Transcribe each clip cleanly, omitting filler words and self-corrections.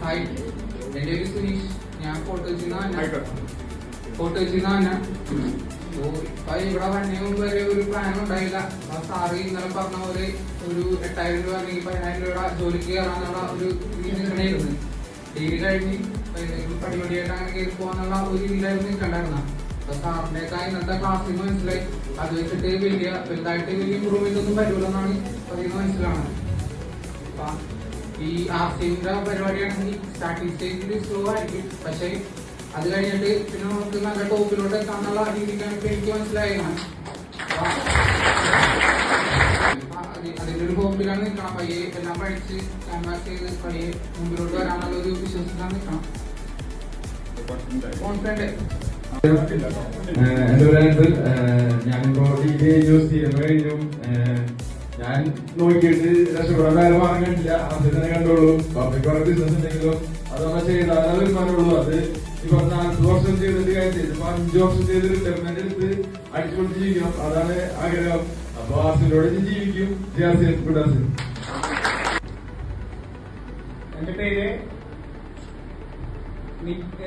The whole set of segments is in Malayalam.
ഹായ്, എൻ്റെ പേര് സുനീഷ്. ഞാൻ ഫോട്ടോ വെച്ചിരുന്ന ഇവിടെ വന്നേ മുമ്പ് വരെ ഒരു പ്ലാൻ ഉണ്ടായില്ല. സാറ് ഇന്നലെ പറഞ്ഞ പോലെ ഒരു 8,000 രൂപ അല്ലെങ്കിൽ 10,000 രൂപ ജോലിക്ക് കയറാന്നുള്ള ഒരു നിൽക്കണമായിരുന്നു. ഡിഗ്രി കഴിഞ്ഞ് പടിപടിയായിട്ട് അങ്ങനെ കയറി പോകാന്നുള്ള ഒരു രീതിയിലായിരുന്നു നിൽക്കണ്ടായിരുന്ന. അപ്പൊ സാറിൻ്റെയൊക്കെ ഇന്നത്തെ ക്ലാസ്സിൽ മനസ്സിലായി അത് വെച്ചിട്ട് വലുതായിട്ട് വലിയ ഇമ്പ്രൂവ്മെന്റ് ഒന്നും വരുമല്ലോന്നാണ് അതിന് മനസ്സിലാവുന്നത്. അപ്പൊ ഈ ആർസിന്റെ പരിപാടിയാണെങ്കിൽ സ്റ്റാർട്ടിങ് സ്റ്റേജിൽ സ്ലോ ആയിരിക്കും, പക്ഷെ അത് കഴിഞ്ഞിട്ട് പിന്നെ നമുക്ക് നല്ല ടോപ്പിലോട്ട് എത്താന്നുള്ള രീതിക്കാണ് ഇപ്പൊ എനിക്ക് മനസ്സിലായതാണ്. അതിന്റെ ഒരു ഹോപ്പിലാണ് നിൽക്കണം. പയ്യെ എല്ലാം പഠിച്ച് ക്യാൻവാസ് ചെയ്ത് പയ്യെ മുമ്പിലോട്ട് വരാനുള്ള ഒരു വിശ്വാസത്തിലാണ് നിൽക്കണം. കോൺഫിഡന്റ്. ഞാനിപ്പോ ഡിഗ്രി കഴിഞ്ഞു. ഞാൻ നോക്കിയിട്ട് രക്ഷപ്പെടാൻ വേറെ മാർഗം കണ്ടില്ല. ആദ്യം തന്നെ കണ്ടോളൂ. പബ്ലിക് കുറെ ബിസിനസ് ഉണ്ടെങ്കിലും അത് നമ്മൾ ചെയ്താലേ വരുമാനമുള്ളൂ. അത് ഇപ്പൊ 40 വർഷം ചെയ്തിട്ട് കാര്യം ഇപ്പൊ 5 വർഷം ചെയ്ത് റിട്ടയർമെന്റ് എടുത്ത് അടിച്ചുകൊണ്ട് ജീവിക്കണം, അതാണ് ആഗ്രഹം. അപ്പൊ ആസിലോടെ ജീവിക്കും. എന്റെ പേര്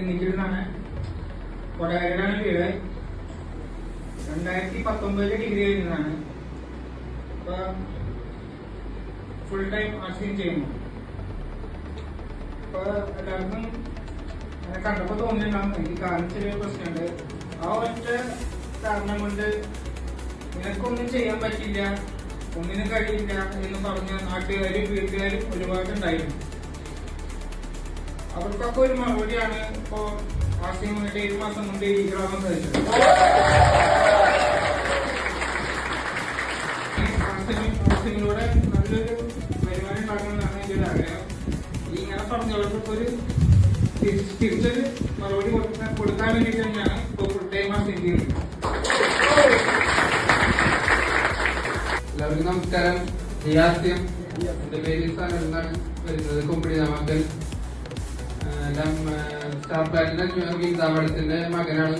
നിഖിൽ എന്നാണ്. കൊടകരയിലാണ് വീട്. 2019 ഡിഗ്രി കഴിഞ്ഞതാണ്. ഇപ്പൊ ഫുൾ ടൈം ആർട്സിങ് ചെയ്യുന്നു. ഇപ്പൊ എല്ലാവർക്കും കണ്ടപ്പോ തോന്നിയിട്ടുണ്ടാവും എനിക്ക് കാര്യം ചെറിയ പ്രശ്നമുണ്ട്. ആ ഒറ്റ കാരണം കൊണ്ട് നിനക്കൊന്നും ചെയ്യാൻ പറ്റില്ല, ഒന്നിനും കഴിയില്ല എന്ന് പറഞ്ഞ നാട്ടുകാരും വീട്ടുകാരും ഒരുപാടുണ്ടായിരുന്നു. അവർക്കൊക്കെ ഒരു മറുപടിയാണ് ഇപ്പോ ആർട്സിങ് വന്നിട്ട് 7 മാസം കൊണ്ട് ഇരിക്കാമെന്ന് സാധിച്ചത്. ആർട്സിങ്ങിലൂടെ നല്ലൊരു വരുമാനം ഉണ്ടാക്കണമെന്നാണ് എൻ്റെ ഒരു ആഗ്രഹം. ഈ ഇങ്ങനെ പറഞ്ഞവർക്കൊക്കെ ഒരു തിരിച്ചൊരു മറുപടി കൊടുക്കാൻ വേണ്ടിയിട്ട് തന്നെയാണ് ഇപ്പോൾ ഫുൾ ടൈം ആർട്സിങ് ചെയ്യുന്നത്. എല്ലാവർക്കും നമസ്കാരം. യാസ്യം, എന്റെ പേര് എന്നാണ് വരുന്നത്. കുമ്പടി നാമക്കൽ. എല്ലാം സ്റ്റാർ പ്ലാറ്റിനം ഗീതാമഠത്തിന്റെ മകനാണ്.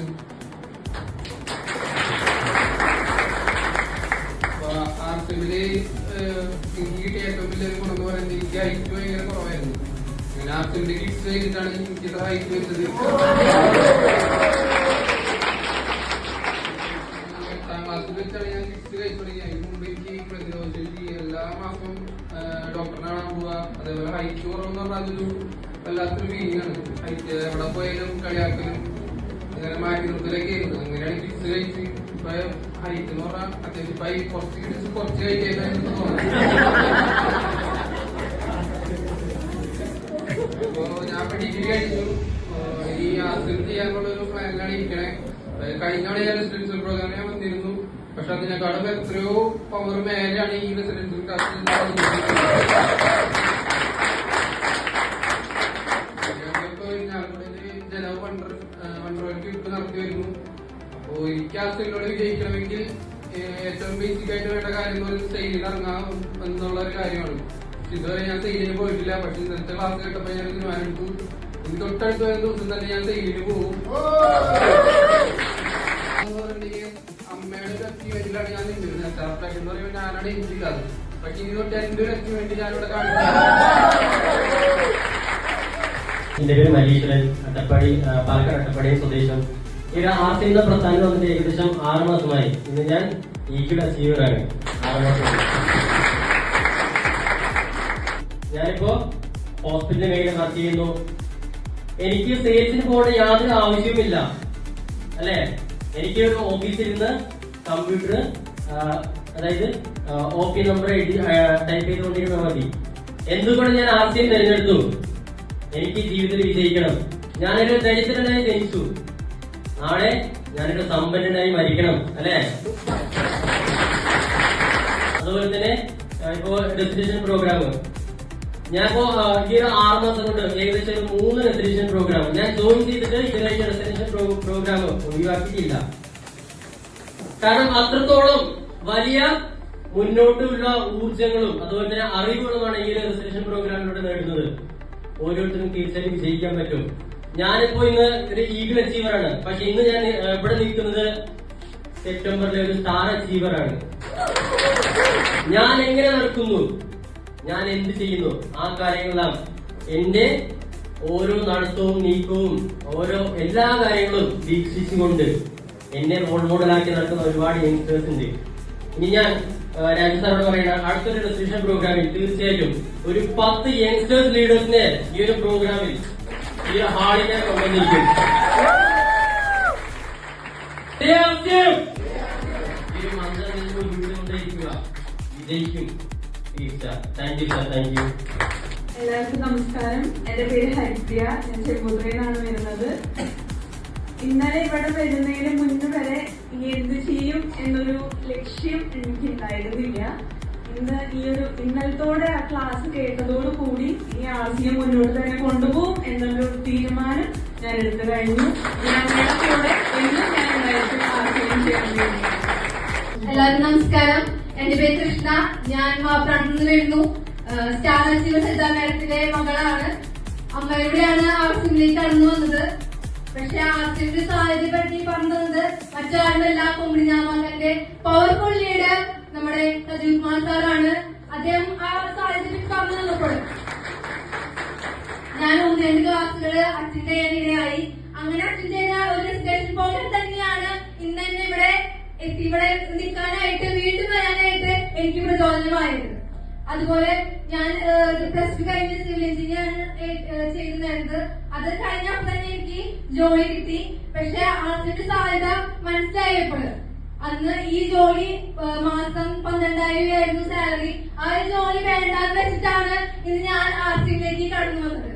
അപ്പൊ ആർസിമില് എനിക്ക് കിട്ടിയ ഏറ്റവും വലിയൊരു ഗുണം എന്ന് പറയുന്നത് എനിക്ക് ഹൈറ്റ് ഭയങ്കര കുറവായിരുന്നു. അങ്ങനെ ആർസിമിന്റെ കിഡ്സ് കഴിഞ്ഞിട്ടാണ് എനിക്ക് ഇത്ര ഹൈറ്റ് വരുന്നത്. 8ാം ക്ലാസ്സിൽ വെച്ചാണ് ഞാൻ കിഡ്സ് കഴിച്ചു തുടങ്ങി. അതിന് മുമ്പ് എനിക്ക് പ്രതിരോധശേഷി എല്ലാ മാസവും ഡോക്ടറിനെ കാണാൻ പോവുക, അതേപോലെ ഹൈറ്റ് കുറവെന്ന് പറഞ്ഞാൽ അതൊരു വല്ലാത്തൊരു ഫീലിംഗ് ആണ്. ഹൈറ്റ് എവിടെ പോയാലും കളിയാക്കലും അങ്ങനെ മാറ്റി നിർത്തലൊക്കെ ആയിരുന്നു. അങ്ങനെയാണ് കിഡ്സ് കഴിച്ച് ഇപ്പൊ ഹൈറ്റ് എന്ന് പറഞ്ഞാൽ അത്യാവശ്യം കുറച്ച് കിഡ്സ് കുറച്ച് കഴിക്കാനായിരുന്നു തോന്നുന്നത്. അപ്പോ ഞാൻ ഇപ്പൊ ഡിഗ്രി കഴിച്ചു. ഈ ആർട്സിൽ ചെയ്യാനുള്ള ഒരു പ്ലാനിലാണ് ഇരിക്കണേ. കഴിഞ്ഞോടെ ഞാൻ റെസിഡൻഷ്യൽ പ്രോഗ്രാമിൽ ഞാൻ വന്നിരുന്നു. പക്ഷെ അതിനെക്കാളും എത്രയോ പവർ മേലെയാണ് ഈ റെസിഡൻഷ്യൽ ക്ലാസ്സിൽ ജനവ് വണ്ടർക്ക് ഇപ്പൊ നടത്തി വരുന്നു. അപ്പോ എനിക്ക് ആ സ്റ്റൈലിനോട് വിജയിക്കണമെങ്കിൽ ഏറ്റവും ബേസിക് ആയിട്ട് വേണ്ട കാര്യം എന്ന് പറയുന്നത് സ്റ്റൈലിൽ ഇറങ്ങാം എന്നുള്ള ഒരു കാര്യമാണ്. ഇതുവരെ ഞാൻ സ്റ്റൈലിന് പോയിട്ടില്ല. പക്ഷെ ഇന്നത്തെ ക്ലാസ് കേട്ടപ്പോ ഞാൻ തീരുമാനമെടുത്തു. എനിക്ക് തൊട്ടടുത്ത് വരുന്ന ദിവസം തന്നെ ഞാൻ സ്റ്റൈലിന് പോകും. അമ്മയുടെ ഒരു അച്ചീവ്മെന്റിലാണ് ഞാൻ നിന്നിരുന്നത്. സ്റ്റാർ പ്ലാറ്റ് എന്ന് പറയുമ്പോൾ ഞാനാണ് എനിക്കില്ലാതെ. പക്ഷെ ഇനി തൊട്ട് എന്റെ ഒരു അച്ചീവ്മെന്റ് ഞാനിവിടെ കാണിക്കാം. എന്റെ പേര് മലീശ്വരൻ, അട്ടപ്പാടി, പാലക്കാട് അട്ടപ്പാടി സ്വദേശം. ഇവിടെ ആർട്സിന്റെ പ്രസ്ഥാനം വന്നിട്ട് ഏകദേശം 6 മാസമായി. ഇന്ന് ഞാൻ ഈക്വിഡ് അച്ചീവറാണ്. 6 മാസം. ഞാനിപ്പോ ഹോസ്പിറ്റലിൽ മേഖല വർക്ക് ചെയ്യുന്നു. എനിക്ക് സെയിൽസിന് പോകേണ്ട യാതൊരു ആവശ്യവുമില്ല, അല്ലെ? എനിക്ക് ഒരു ഓഫീസിൽ ഇരുന്ന് കമ്പ്യൂട്ടർ, അതായത് OP നമ്പർ ടൈപ്പ് ചെയ്തുകൊണ്ടിരുന്നാൽ മതി. എന്തുകൊണ്ട് ഞാൻ ആർട്സിനെ തിരഞ്ഞെടുത്തു? എനിക്ക് ജീവിതത്തിൽ വിജയിക്കണം. ഞാനൊരു ദരിദ്രനായി ജനിച്ചു, നാളെ ഞാനൊരു സമ്പന്നനായി മരിക്കണം, അല്ലെ? അതുപോലെ തന്നെ ഇപ്പോ ഡെസ്റ്റിനേഷൻ പ്രോഗ്രാം ഞാനിപ്പോ ഈ ഒരു 6 മാസം കൊണ്ട് ഏകദേശം 3 ഡെസ്റ്റിനേഷൻ പ്രോഗ്രാം ഞാൻ ജോയിൻ ചെയ്തിട്ട് ഇതുവരെ ഡെസ്റ്റിനേഷൻ പ്രോഗ്രാം ഒഴിവാക്കിയിട്ടില്ല. കാരണം അത്രത്തോളം വലിയ മുന്നോട്ടുള്ള ഊർജങ്ങളും അതുപോലെ തന്നെ അറിവുകളുമാണ് ഈ ഒരു ഡെസ്റ്റിനേഷൻ പ്രോഗ്രാമിലൂടെ നേടുന്നത്. ഓരോരുത്തരും തീർച്ചയായും വിജയിക്കാൻ പറ്റും. ഞാനിപ്പോ ഇന്ന് ഒരു ഈഗിൾ അച്ചീവറാണ്. പക്ഷെ ഇന്ന് ഞാൻ ഇവിടെ നിൽക്കുന്നത് സെപ്റ്റംബറിലെ ഒരു സ്റ്റാർ അച്ചീവറാണ്. ഞാൻ എങ്ങനെ നടക്കുന്നു, ഞാൻ എന്ത് ചെയ്യുന്നു, ആ കാര്യങ്ങളെല്ലാം എന്റെ ഓരോ നടത്തവും നീക്കവും ഓരോ എല്ലാ കാര്യങ്ങളും വീക്ഷിച്ചുകൊണ്ട് എന്നെ റോൾ മോഡലാക്കി നടക്കുന്ന ഒരുപാട് യങ്സ്റ്റേഴ്സ് ഉണ്ട്. ഇനി ഞാൻ രാജു സാറോട് പറയുന്ന അടുത്തൊരു ഡെസ്റ്റിനേഷൻ പ്രോഗ്രാമിൽ തീർച്ചയായിട്ടും ഒരു 10 യങ്സ്റ്റേഴ്സ് ലീഡേഴ്സിനെ ഈ ഒരു പ്രോഗ്രാമിൽ ഈ ഒരു ഹാളിനെ കൊണ്ടുവന്നിരിക്കും. ഈ ഒരു മന്ത്രം നിങ്ങൾ വീടുകൊണ്ടിരിക്കുക, വിജയിക്കും. Thank you sir, thank you. എല്ലാവർക്കും നമസ്കാരം. എന്റെ പേര് ഹരിപ്രിയ. ഞാൻ ചെമ്പൂത്രയിലാണ് വരുന്നത്. ഇന്നലെ ഇവിടെ വരുന്നതിന് മുന്നേ വരെ ഇനി എന്ത് ചെയ്യും എന്നൊരു ലക്ഷ്യം എനിക്ക് ഉണ്ടായിരുന്നില്ല. ഇന്നലത്തോടെ ആ ക്ലാസ് കേട്ടതോടു കൂടി ഈ ആശയം മുന്നോട്ട് തന്നെ കൊണ്ടുപോകും എന്നൊരു തീരുമാനം ഞാൻ എടുത്തു കഴിഞ്ഞു. ഞങ്ങളുടെ കൂടെ എന്നും ഞാൻ ഉണ്ടായിട്ട് ആശയം ചെയ്യാൻ വേണ്ടി. എല്ലാവർക്കും നമസ്കാരം. എന്റെ പേര് കൃഷ്ണ. ഞാൻ മാപ്രാണ്ടിൽ വരുന്നു. സ്റ്റാർ അച്ചീവേഴ്സ് എഴുതാൻ മേഡത്തിന്റെ മകളാണ്. അമ്മയിലൂടെയാണ് ആർസിയിലേക്ക് കടന്നു വന്നത്. പക്ഷെ ആർസിയുടെ സാധ്യതയെ പറ്റി പറഞ്ഞത് മറ്റാരുമല്ല, കൊമ്പിടിഞ്ഞാമാന്റെ പവർഫുൾ ലീഡർ നമ്മുടെ സജീവ് കുമാർ സാറാണ്. അദ്ദേഹം ആ സാധ്യതയെ പറ്റി പറഞ്ഞു തന്നപ്പോൾ ഞാൻ 1-2 ക്ലാസ്സുകൾ അറ്റൻഡ് ചെയ്യാനിടയായി. അങ്ങനെ അറ്റൻഡ് ചെയ്ത ഒരു ഡിസ്കഷൻ പോലെ തന്നെയാണ് ഇന്ന് തന്നെ ഇവിടെ നിൽക്കാനായിട്ട് വീണ്ടും വരാനായിട്ട് എനിക്ക് പ്രചോദനമായത്. അതുപോലെ ഞാൻ പ്ലസ് 2 കഴിഞ്ഞ് സിവിൽ എഞ്ചിനീയർ ചെയ്തിരുന്നത്. അത് കഴിഞ്ഞപ്പോൾ തന്നെ എനിക്ക് ജോലി കിട്ടി. പക്ഷെ ആർസിന്റെ സാധ്യത മനസ്സിലായപ്പോൾ അന്ന് ഈ ജോലി മാസം 12,000 രൂപയായിരുന്നു സാലറി. ആ ഒരു ജോലി വേണ്ടാന്ന് വെച്ചിട്ടാണ് ഇന്ന് ഞാൻ ആർസിയിലേക്ക് കടന്നു വന്നത്.